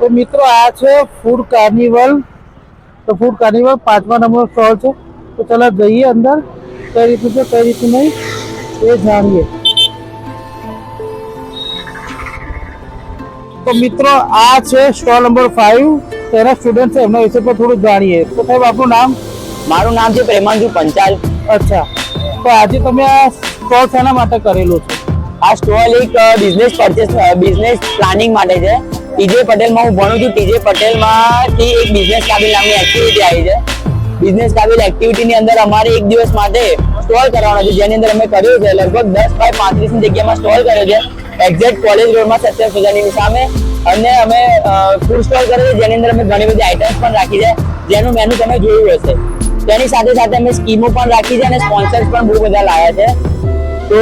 તો મિત્રો આ છે ફૂડ કાર્નિવલ. તો ફૂડ કાર્નિવલ 5મા નંબરનો સ્ટોલ છે. તો ચાલો જઈએ અંદર, કઈ રીતનું છે કઈ રીતનું નહીં એ જાણીએ. તો મિત્રો આ છે સ્ટોલ નંબર 5. તેના સ્ટુડન્ટ છે, એમના વિશે પણ થોડું જાણીએ. તો સાહેબ આપનું નામ? મારું નામ છે પ્રેમાંશુ પંચાલ. અચ્છા, તો આજે તમે આ સ્ટોલ શેના માટે કરેલું છે? આ સ્ટોલ એક બિઝનેસ પ્લાનિંગ માટે છે. ટીજે પટેલમાં હું ભણું છું. ટીજે પટેલમાંથી એક બિઝનેસ કાબિલ નામની એક્ટિવિટી આવી છે. બિઝનેસ કાબિલ એક્ટિવિટીની અંદર અમારે એક દિવસ માટે સ્ટોલ કરવાનો છે, જેની અંદર અમે કર્યું છે લગભગ 10 બાય 35 ની જગ્યામાં સ્ટોલ કર્યો છે. એક્ઝેક્ટ કોલેજ રોડમાં સત્યમ સુજાનીની સામે. અને અમે ફૂડ સ્ટોલ કર્યો છે, જેની અંદર અમે ઘણી બધી આઈટમ્સ પણ રાખી છે, જેનું મેનુ તમે જોયું હશે. તેની સાથે સાથે અમે સ્કીમો પણ રાખી છે અને સ્પોન્સર્સ પણ બહુ બધા લાવ્યા છે. તો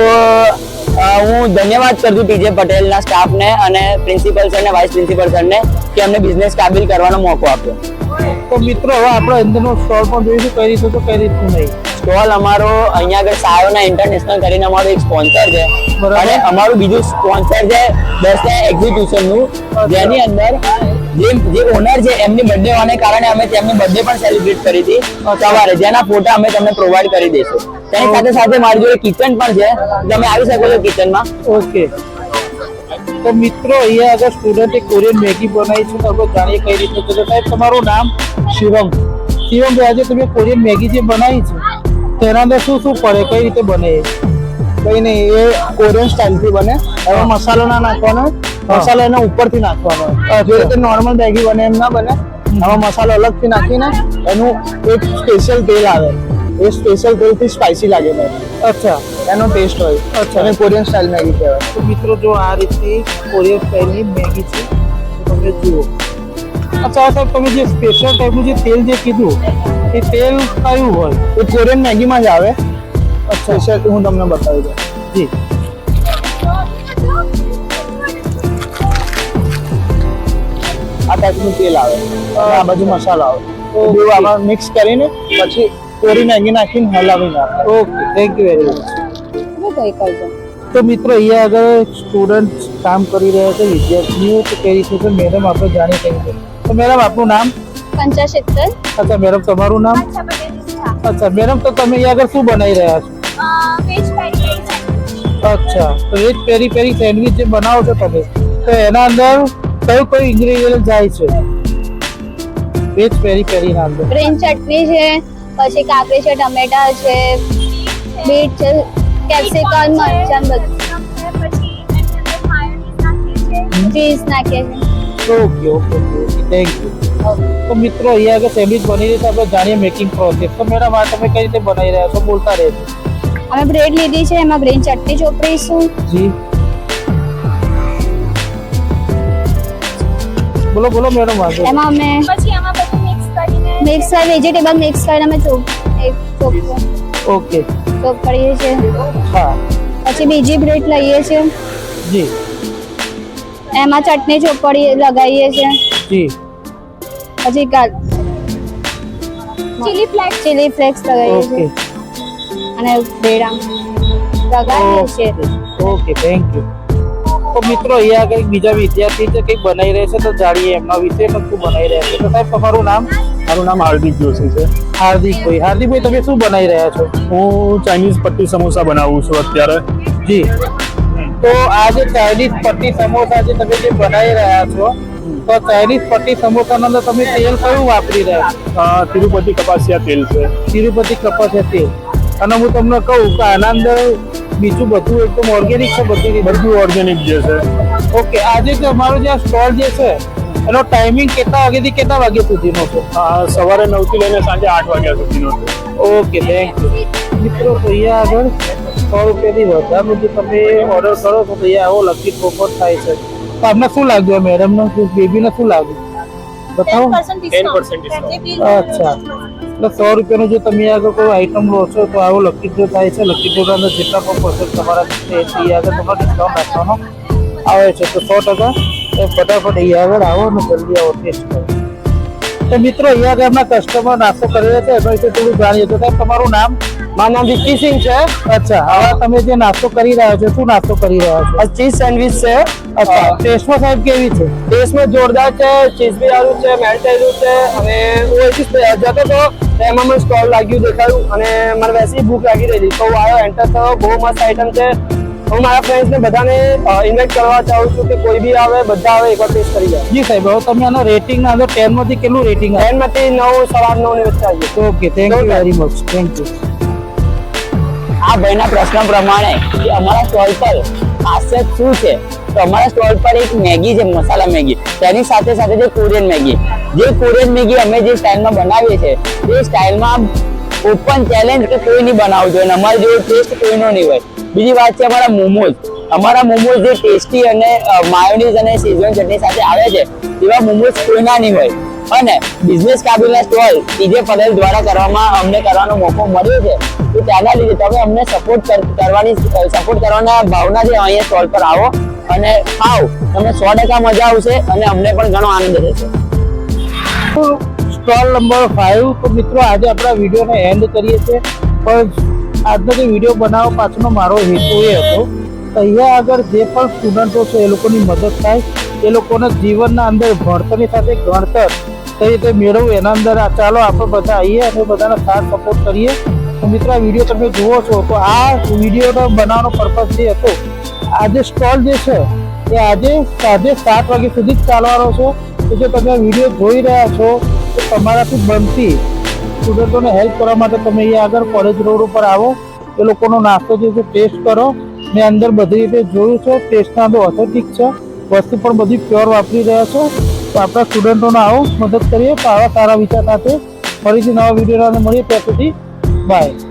હું ધન્યવાદ કરું છું ટીજે પટેલના સ્ટાફને અને પ્રિન્સિપલ સર ને વાઇસ પ્રિન્સિપલ સરને કે અમને બિઝનેસ કાબિલ કરવાનો મોકો આપ્યો. તો મિત્રો હવે આપણે અંદરનો સ્ટોલ પણ જોઈશું, કઈ રીતનું તો કઈ રીતનું નહીં. સ્ટોલ અમારો અહીંયા આગળ સાયોના ઇન્ટરનેશનલ કરીને અમારું એક સ્પોન્સર છે અને અમારું બીજું સ્પોન્સર છે દસના એક્ઝિક્યુશનનું, જેની અંદર જે ઓનર છે એમની બર્થડે હોવાને કારણે અમે તેમની બર્થડે પણ સેલિબ્રેટ કરી હતી સવારે, જેના ફોટા અમે તમને પ્રોવાઈડ કરી દઈશું. તેની સાથે સાથે મારી જોડે કિચન પણ છે, તમે આવી શકો છો કિચનમાં. ઓકે, તો મિત્રો અહીંયા આગળ સ્ટુડન્ટે કોરિયન મેગી બનાવી છે. તો આપણે જાણીએ કઈ રીતે છે. સાહેબ તમારું નામ? શિવમ. શિવમભાઈ, આજે તમે કોરિયન મેગી જે બનાવી છે તેના અંદર શું શું પડે, કઈ રીતે બને? કઈ નહીં, એ કોરિયન સ્ટાઇલથી બને. એમાં મસાલો ના નાખવાનો, મસાલો એના ઉપરથી નાખવાનો. જે રીતે નોર્મલ મેગી બને એમ ના બને. આમાં મસાલો અલગથી નાખીને એનું એક સ્પેશિયલ તેલ આવે, એ સ્પેશિયલ તેલથી સ્પાઇસી લાગે ને. અચ્છા, એનો ટેસ્ટ હોય. અચ્છા, અને કોરિયન સ્ટાઇલ મેગી કહેવાય. તો મિત્રો જો આ રીતની કોરિયન સ્ટાઇલની મેગી છે, તો તમે જુઓ. અચ્છા સાહેબ, તમે જે સ્પેશિયલ ટાઈપનું જે તેલ જે કીધું એ તેલ કયું હોય? એ કોરિયન મેગીમાં જ આવે. અચ્છા, સ્પેશિયલ હું તમને બતાવી દઉં. જી. આ ટાઈપનું તેલ આવે, આ બાજુ મસાલો આવે. તો બે આમાં મિક્સ કરીને પછી કોરી મેગી નાખીને હલાવી નાખે. Okay, thank you very much. તો મિત્રો અહીંયા આગળ સ્ટુડન્ટ કામ કરી રહ્યા છે, વિદ્યાર્થીઓ. તો કઈ રીતે છે મેડમ આપણે જાણી કઈ રીતે. તો મેડમ આપનું નામ? કંચા શીતલ. અચ્છા મેડમ, તમારું નામ? અચ્છા મેડમ, તો તમે અહીંયા આગળ શું બનાવી રહ્યા છો? વેજ પેરી પેરી સેન્ડવિચ. અચ્છા, તો વેજ પેરી પેરી સેન્ડવિચ જે બનાવો છો તમે, તો એના અંદર કયું કયું ઇન્ગ્રેડિયન્ટ જાય છે વેજ પેરી પેરી ના અંદર? ગ્રીન ચટણી છે, પછી કાકડી છે, ટમેટા છે, બીટ છે, કેપ્સિકમ, મરચાં, બધું ચીઝ નાખીએ છે. Okay okay okay, thank you. તો મિત્રો અહીંયા આગળ સેન્ડવિચ બની રહી છે, આપણે જાણીએ મેકિંગ પ્રોસેસ. તો મેડમ આ તમે કઈ રીતે બનાવી રહ્યા છો, બોલતા રહેજો. અમે બ્રેડ લીધી છે, એમાં ગ્રીન ચટણી ચોપડીશું. જી, બોલો બોલો મેડમ. વાંધો એમાં અમે પછી આમાં બધું મિક્સ કરી વેજીટેબલ મિક્સ કરીને અમે ચોપ ઓકે કરીએ છીએ. હા, પછી બીજી બ્રેડ લઈએ છીએ, જી એમાં ચટણી ચોપડી લગાવીએ છીએ. જી, પછી ચીલી ફ્લેક્સ લગાવીએ ઓકે છીએ અને બ્રેડ આમ લગાવીએ છીએ. Okay, thank you. તો મિત્રો અહીંયા આગળ બીજા વિદ્યાર્થી છે, કંઈક બનાવી રહ્યા છે, તો જાણીએ એમના વિશે શું બનાવી રહ્યા છે. તો સાહેબ તમારું નામ? મારું નામ હાર્દિક જોશી છે. હાર્દિકભાઈ. હાર્દિકભાઈ, તમે શું બનાવી રહ્યા છો? હું ચાઇનીઝ પટ્ટી સમોસા બનાવું છું અત્યારે. જી, તો આ જે ચાઇનીઝ પટ્ટી સમોસા જે તમે જે બનાવી રહ્યા છો, તો ચાઇનીઝ પટ્ટી સમોસાના અંદર તમે તેલ કયું વાપરી રહ્યા છો? તિરુપતિ કપાસિયા તેલ છે. તિરુપતિ કપાસિયા તેલ. અને હું તમને કહું કે આના અંદર બીજું બધું એકદમ ઓર્ગેનિક છે, બધું ઓર્ગેનિક જે છે. ઓકે, આજે જે અમારો જે સ્ટોલ જે છે એનો ટાઈમિંગ કેટલા વાગ્યાથી કેટલા વાગ્યા સુધીનો છે? સવારે 9 થી લઈને સાંજે 8 વાગ્યા સુધીનો છે. Okay, thank you. મિત્રો, તો અહીંયા આગળ 100 રૂપિયાથી વધારનું જે તમે ઓર્ડર કરો છો તો અહીંયા આવો લકી પ્રોપર થાય છે. તો આપને શું લાગ્યું મેડમને, બેબીને શું લાગ્યું બતાવો? 10% ડિસ્કાઉન્ટ. અચ્છા, એટલે 100 રૂપિયાનું જો તમે આગળ કોઈ આઈટમ લો છો તો આવો લકી ડ્રો થાય છે. લકી ડ્રોના અંદર જેટલા પણ પર્સન્ટ તમારા એ આગળ તમારે ડિસ્કાઉન્ટ આપવાનો આવે છે. તો 100% એ ફટાફટ અહીંયા આગળ આવો અને જલ્દી આવો ટેસ્ટ કરો. તો મિત્રો અહીંયા આગળ આપણા કસ્ટમર નાસ્તો કરી રહ્યા છે, એના વિશે થોડું જાણીએ. તો સાહેબ તમારું નામ? મારું નામ વિક્કી સિંહ છે. અચ્છા, હવે તમે જે નાસ્તો કરી રહ્યા છો, શું નાસ્તો કરી રહ્યા છો? આ ચીઝ સેન્ડવિચ છે. અચ્છા, ટેસ્ટમાં સાહેબ કેવી છે? ટેસ્ટમાં જોરદાર છે, ચીઝ બી સારું છે, મેલ્ટ થયેલું છે. અને હું અહીંથી જતો હતો એમાં મને સ્ટોલ લાગ્યું દેખાયું અને મને વૈસી ભૂખ લાગી રહી હતી, તો હું આવ્યો, એન્ટર થયો. બહુ મસ્ત આઈટમ છે. હું મારા ફ્રેન્ડ્સને બધાને ઇન્વાઇટ કરવા ચાહું છું કે કોઈ બી આવે, બધા આવે, એકવાર ટેસ્ટ કરી જાય. જી સાહેબ, હવે તમે આનો રેટિંગ ના 10 માંથી કેટલું રેટિંગ આપો? 10 માંથી 9, 9.5 ની વચ્ચે આવી ગયું. Okay, thank you very much, thank you. આ ભાઈના પ્રશ્ન પ્રમાણે કે અમારા સ્ટોલ પર ખાસિયત શું છે, તો અમારા સ્ટોલ પર એક મેગી છે, મસાલા મેગી, તેની સાથે સાથે જે કોરિયન મેગી, અમે જે સ્ટાઇલમાં બનાવીએ છીએ તે સ્ટાઇલમાં ઓપન ચેલેન્જ કે કોઈ નહીં બનાવવું જોઈએ અને અમારો જેવો ટેસ્ટ કોઈનો નહીં હોય. બીજી વાત છે અમારા મોમોઝ જે ટેસ્ટી અને માયોનીઝ અને શેઝવાન ચટણી સાથે આવે છે એવા મોમોઝ કોઈના નહીં હોય. અને બિઝનેસ કાબિલના સ્ટોલ ટીજે પટેલ દ્વારા કરવાનો મોકો મળ્યો છે, તો તેના લીધે તમે અમને સપોર્ટ કરવાના ભાવનાથી અહીંયા સ્ટોલ પર આવો અને ખાઓ. તમને 100% મજા આવશે અને અમને પણ ઘણો આનંદ થશે. Stall number 5. તો મિત્રો, આજે આપણા વિડીયોને એન્ડ કરીએ છીએ, પણ આજનો જે વિડીયો બનાવવા પાછળનો મારો હેતુ એ હતો કે અહીંયા આગળ જે પણ સ્ટુડન્ટો છે એ લોકોની મદદ થાય, એ લોકોના જીવનના અંદર ભણતરની સાથે ગણતર કઈ રીતે મેળવવું એના અંદર ચાલો આપણે બધા આવીએ અને બધાને સાથ સપોર્ટ કરીએ. તો મિત્રો, આ વિડીયો તમે જુઓ છો તો આ વિડીયોનો બનાવવાનો પર્પઝ જે હતો, આજે સ્ટોલ જે છે એ આજે સાંજે 7 વાગ્યા સુધી જ ચાલવાનો છે. તો જો તમે આ વિડીયો જોઈ રહ્યા છો તો તમારાથી બનતી સ્ટુડન્ટોને હેલ્પ કરવા માટે તમે અહીંયા આગળ કોલેજ રોડ ઉપર આવો, એ લોકોનો નાસ્તો જે છે ટેસ્ટ કરો. મેં અંદર બધી રીતે જોયું છે, ટેસ્ટના અંદર ઓથેન્ટિક છે, વસ્તુ પણ બધી પ્યોર વાપરી રહ્યા છો. તો આપણા સ્ટુડન્ટોને આવો, મદદ કરીએ. તો આવા સારા વિચાર સાથે ફરીથી નવા વિડીયો મળીએ. ત્યાં સુધી બાય.